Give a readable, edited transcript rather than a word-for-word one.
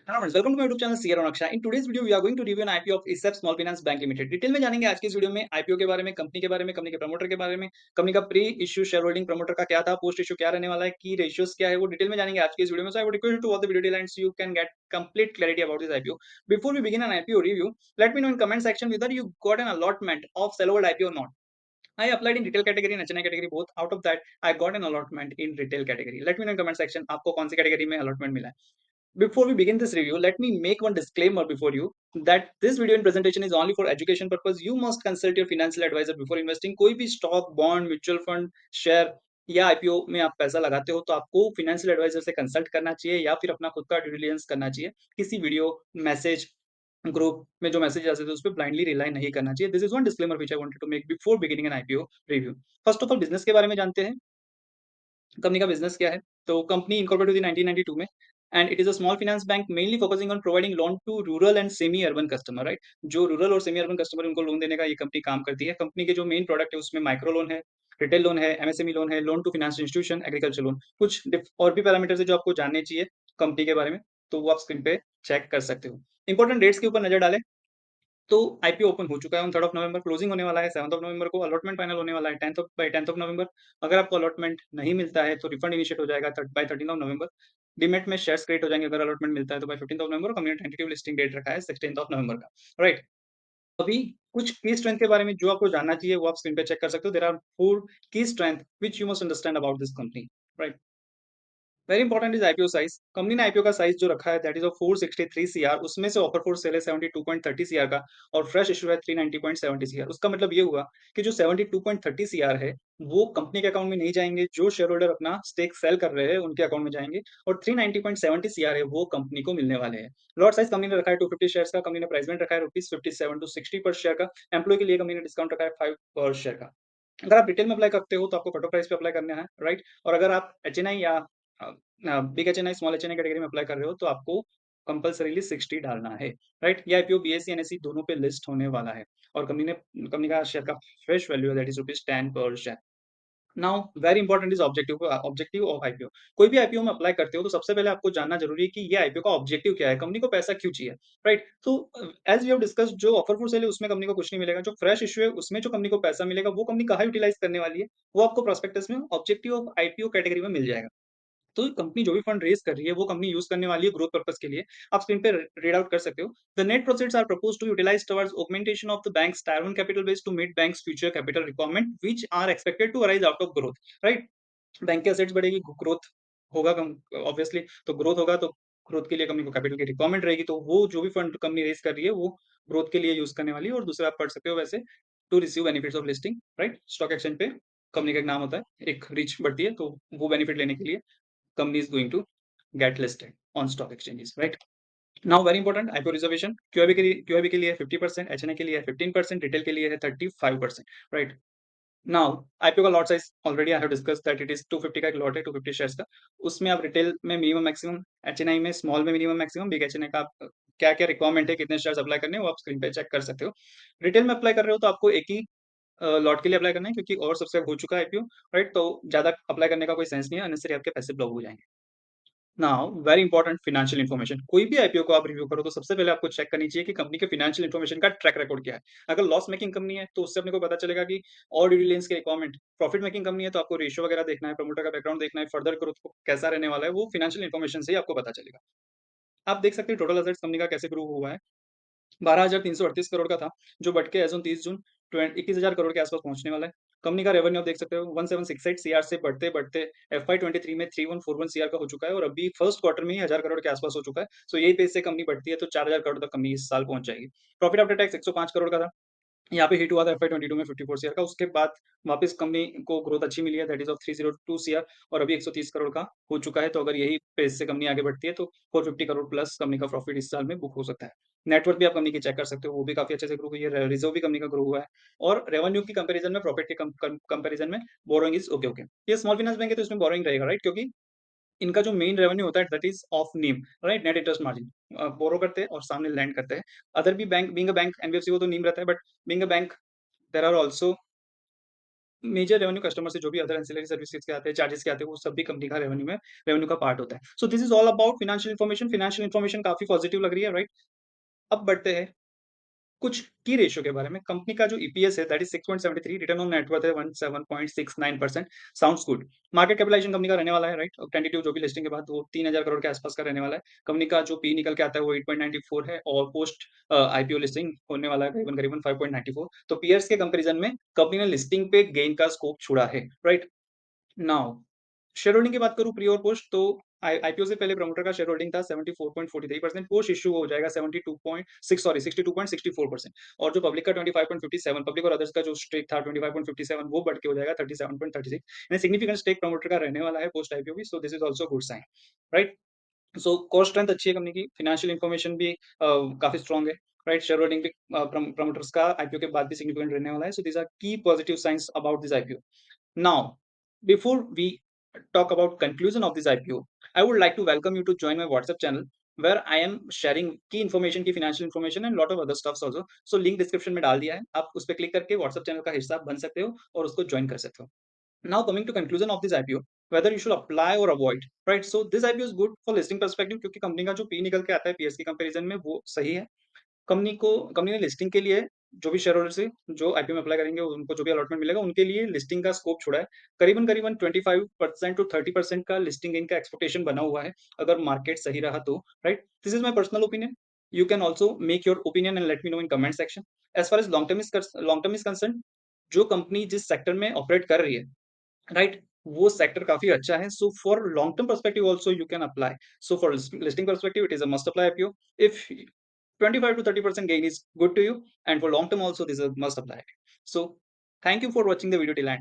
Hello friends, welcome to my YouTube channel CR on Akshay. In today's video, we are going to review an IPO of ISEP Small Finance Bank Limited. Detail में जानेंगे आज की इस video में IPO के बारे में, company के बारे में, कंपनी के प्रमोटर के बारे में, कंपनी का pre issue share holding promoter का क्या था, पोस्ट इश्यू क्या रहने वाला है, की रेशियोज क्या है, वो डिटेल में जानेंगे आज की इस वीडियो में. So I would request you to watch the video till end so you can get complete clarity about this IPO. Before we begin an IPO review, let me know in comment section whether you got an allotment of sell over IPO or not. I applied in retail category and HNI category both. Out of that, I got an allotment in retail category. Let me know in comment section आपको कौन सी category में allotment मिला है. Before we begin this review, let me make one disclaimer before you that this video and presentation is only for education purpose. You must consult your financial advisor before investing. कोई भी stock, bond, mutual fund, share या IPO में आप पैसा लगाते हो तो आपको फाइनेंशियल एडवाइजर से कंसल्ट करना चाहिए या फिर अपना खुद का ड्यू डिलिजेंस करना चाहिए. किसी वीडियो, मैसेज, ग्रुप में जो मैसेज आते थे उस पर ब्लाइंडली रिलाई नहीं करना चाहिए. This is one disclaimer which I wanted to make before beginning an IPO review. First of all business के बारे में जानते हैं. कंपनी का बिजनेस क्या है. तो कंपनी इनकॉर्पोरेटेड हुई 1992 में and it is a small finance bank mainly focusing on providing loan to rural and semi urban customer. Right, जो रूरल और सेमी अर्बन कस्टमर उनको लोन देने का ये कंपनी काम करती है. कंपनी के जो मेन प्रोडक्ट है उसमें माइक्रो लोन है, रिटेल लोन है, एमएसएमई लोन है, loan to financial institution, agriculture loan. कुछ और भी पैरामीटर्स है जो आपको जानने चाहिए कंपनी के बारे में, तो वो आप स्क्रीन पे चेक कर सकते हो. इंपॉर्टेंट डेट्स के ऊपर नजर डालें तो आईपीओ ओपन हो चुका है on 3rd of November. Closing होने वाला है 7th ऑफ नवंबर को. अलॉटमेंट फाइनल होने वाला है 10th ऑफ नवंबर. अगर आपको अलॉटमेंट नहीं मिलता है तो रिफंड इनिशिएट हो जाएगा बाय 13 ऑफ नवंबर. डीमेट में शेयर्स क्रिएट हो जाएंगे अगर अलॉटमेंट मिलता है तो by 15th of November. Company ने टेंटेटिव लिस्टिंग डेट रखा है 16th ऑफ नवंबर का. राइट, अभी कुछ की स्ट्रेंथ के बारे में जो आपको जानना चाहिए वो आप स्क्रीन पे चेक कर सकते हो. देयर आर 4 की strength which you must understand about this company. Right, very important is IPO size. Company ने आईपीओ का साइज जो रखा है दैट इज ऑफ 463 सीआर. उसमें से ऑफर फोर्स सेल है 72.30 सीआर का और फ्रेश इशू है 390.70 सीआर. उसका मतलब ये हुआ कि जो 72.30 सीआर है वो कंपनी के अकाउंट में नहीं जाएंगे, जो शेयर होल्डर अपना स्टेक सेल कर रहे हैं उनके अकाउंट में जाएंगे. और 390.70 सीआर है वो कंपनी को मिलने वाले हैं. लॉट साइज कंपनी ने रखा है 250 शेयर का. कंपनी ने प्राइस रखा है ₹57 to 60 पर शेयर का. एम्प्लॉय के लिए कंपनी ने डिस्काउंट रखा है 5 पर शेयर का. अगर आप रिटेल में अप्लाई करते हो तो आपको कट ऑफ प्राइस पे अप्लाई करना है. राइट, और अगर आप एचएनआई या big HNI, small HNI category में अप्लाई कर रहे हो तो आपको कंपल्सरीली 60 डालना है. राइट, ये आईपीओ बीएसई एनएसई दोनों पे लिस्ट होने वाला है और कंपनी का शेयर का फ्रेश वैल्यू है दैट इज ₹10 पर share. Now very important is objective of IPO. कोई भी आईपीओ में अप्लाई करते हो तो सबसे पहले आपको जानना जरूरी है कि ये आईपीओ का ऑब्जेक्टिव क्या है, कंपनी को पैसा क्यों चाहिए. राइट, तो एज वी हैव डिस्कस जो ऑफर फॉर सेल है उसमें कंपनी को कुछ नहीं मिलेगा. जो फ्रेश इशू है उसमें जो कंपनी को पैसा मिलेगा वो कंपनी कहाँ यूटिलाइज करने वाली है वो आपको प्रोस्पेक्टस में ऑब्जेक्टिव ऑफ आईपीओ कैटेगरी में मिल जाएगा. तो कंपनी जो भी फंड रेज कर रही है वो कंपनी यूज करने वाली है ग्रोथ पर्पस के लिए. आप स्क्रीन पे रीड आउट कर सकते हो. The net proceeds are proposed to utilise towards augmentation of the bank's tier 1 capital base to meet bank's future capital requirement which are expected to arise out of growth. Right, bank की assets बढ़ेगी, growth होगा obviously. तो growth होगा तो growth के लिए company को capital की रिक्वायरमेंट रहेगी, तो वो जो भी फंड कंपनी रेज कर रही है वो ग्रोथ के लिए यूज करने वाली है. और दूसरा आप पढ़ सकते हो वैसे to receive benefits of listing. Right, stock exchange पे कंपनी का एक नाम होता है, एक रीच बढ़ती है, तो वो बेनिफिट लेने के लिए company is going to get listed on stock exchanges. Right, now very important IPO reservation. QIB के लिए 50%, एचएनआई के लिए है 15%, रिटेल के लिए है 35%. राइट, नाउ आईपीओ का lot size already I have discuss that it is 250 का एक लॉट है 250 शेयर्स का. उसमें आप रिटेल में मिनिमम मैक्सिमम, एचएनआई में स्मॉल में मिनिमम मैक्सिमम, बिग एचएनआई का क्या क्या रिक्वायरमेंट है, कितने शेयर्स अप्लाई करने हैं वो आप स्क्रीन पे चेक कर सकते हो. रिटेल में अप्लाई कर रहे हो तो आपको एक ही लॉट के लिए अप्लाई करना है क्योंकि और सबसे हो चुका है आईपीओ. राइट, तो ज्यादा अप्लाई करने का कोई सेंस नहीं है, अननेसेसरी आपके पैसे ब्लॉक हो जाएंगे. Now very important financial information. कोई भी आईपीओ को आप रिव्यू करो तो सबसे पहले आपको चेक करनी चाहिए कि कंपनी के फाइनेंशियल इन्फॉर्मेशन का ट्रैक रिकॉर्ड क्या है. अगर लॉस मेकिंग कंपनी है तो उससे अपने को पता चलेगा कि और ड्यू डिलिजेंस की रिक्वायरमेंट. प्रॉफिट मेकिंग कंपनी है तो आपको रेशियो वगैरह देखना है, प्रमोटर का बैकग्राउंड देखना है, फर्दर ग्रोथ को कैसा रहने वाला है वो फाइनेंशियल इन्फॉर्मेशन से ही आपको पता चलेगा. आप देख सकते हैं टोटल असेट्स कंपनी का कैसे ग्रो हुआ है. 12,338 करोड़ का था जो बढ़ के एज ऑन 30 जून 21,000 करोड़ के आसपास पहुंचने वाला है. कंपनी का रेवेन्यू आप देख सकते हो 1768 सीआर से बढ़ते बढ़ते FY 23 में 3141 सीआर का हो चुका है और अभी फर्स्ट क्वार्टर में ही 1000 करोड़ के आसपास हो चुका है. सो यही पेस से कंपनी बढ़ती है तो 4000 करोड़ तक कंपनी इस साल पहुंच जाएगी. प्रॉफिट आफ्टर टैक्स 105 करोड़ का था. यहाँ पे हिट हुआ था FY 22 में 54 सीआर का. उसके बाद वापस कंपनी को ग्रोथ अच्छी मिली है दैट इज ऑफ 302 सीआर और अभी 130 करोड़ का हो चुका है. तो अगर यही पेस से कंपनी आगे बढ़ती है तो 450 करोड़ प्लस कंपनी का प्रॉफिट इस साल में बुक हो सकता है. नेटवर्क भी आप कंपनी की चेक कर सकते हो, वो भी काफी अच्छे से ग्रो हुई है. रिजर्व भी कंपनी का ग्रो हुआ है और रेवेन्यू की कंपैरिजन में, प्रॉफिट के कंपैरिजन में बोरोइंग इज ओके ओके. ये स्मॉल फाइनेंस बैंक है तो इसमें बोरोइंग रहेगा. राइट, क्योंकि इनका जो मेन रेवेन्यू होता है that is of NIM. Right, net interest margin borrow करते हैं और सामने लैंड करते हैं. अदर भी bank being a bank NBFC को तो नीम रहता है but being a bank there are also major revenue customer से जो भी अदर एंसिलरी सर्विसेज के आते हैं, चार्जेस के आते हैं, वो सब भी कंपनी का रेवेन्यू का पार्ट होता है। So this is all about financial information. Financial information काफ़ी पॉजिटिव लग रही है, राइट? अब बढ़ते हैं कुछ की रेशियो के बारे में। कंपनी का जो ईपीएस है that is 6.73, return on net worth है 17.69%, sounds good. Market capitalisation company का रहने वाला है, राइट? टेंटेटिव जो भी लिस्टिंग के बाद वो 3000 करोड़ के आसपास का रहने वाला है। कंपनी का जो पी निकल के आता है वो 8.94 है और पोस्ट आईपीओ लिस्टिंग होने वाला है करीबन-करीबन 5.94। तो पीयर्स के कंपैरिजन में कंपनी ने लिस्टिंग पे गेन का स्कोप छोड़ा है, राइट? नाउ शेयर होल्डिंग की बात करूँ प्री और पोस्ट तो आईपीओ से पहले प्रमोटर का शेयर होल्डिंग था 74.43%, पोस्ट इश्यू हो जाएगा 72.6 सॉरी 62.64% और जो पब्लिक का 25.57 पब्लिक और अदर्स का जो स्टेक था 25.57 वो बढ़ के हो जाएगा 37.36 यानी सिग्निफिकेंट स्टेक प्रमोटर का रहने वाला है पोस्ट आईपीओ भी। So this is also good sign, right? So core strength अच्छी है कंपनी की, फाइनेंशियल इन्फॉर्मेशन भी काफी स्ट्रांग है, राइट? शेयर होल्डिंग भी प्रमोटर्स का आईपीओ के बाद भी सिग्निफिकेंट रहने वाला है। सो दीज आर की positive science about this IPO. Now, before we talk about conclusion of this IPO, I would like to welcome you to join my WhatsApp channel where I am sharing key information, key financial information and lot of other stuffs also. So link description में डाल दिया है, आप उस पे click करके WhatsApp channel का हिस्सा बन सकते हो और उसको ज्वाइन कर सकते हो। Now coming to conclusion of this IPO, whether you should apply or avoid, right? So this IPO is good for listing perspective क्योंकि कंपनी का जो पी निकल के आता है पीएस की कंपैरिजन में वो सही है। कंपनी ने लिस्टिंग के लिए जो भी शेयर होल्डर्स है, जो आईपीओ में अप्लाई करेंगे, उनको जो भी अलॉटमेंट मिलेगा, उनके लिए लिस्टिंग का स्कोप छोड़ा है। करीबन-करीबन 25% टू 30% का लिस्टिंग गेन का एक्सपेक्टेशन बना हुआ है, अगर मार्केट सही रहा तो, right? This is my personal opinion. You can also make your opinion and let me know in comment section. As far as long term is concerned, जो कंपनी जिस सेक्टर में ऑपरेट कर रही है, राइट? वो सेक्टर काफ़ी अच्छा है। So for long term perspective also you can apply. So for listing perspective, it is a must apply IPO. If 25 to 30% gain is good to you, and for long term also this is a must apply. So thank you for watching the video till end.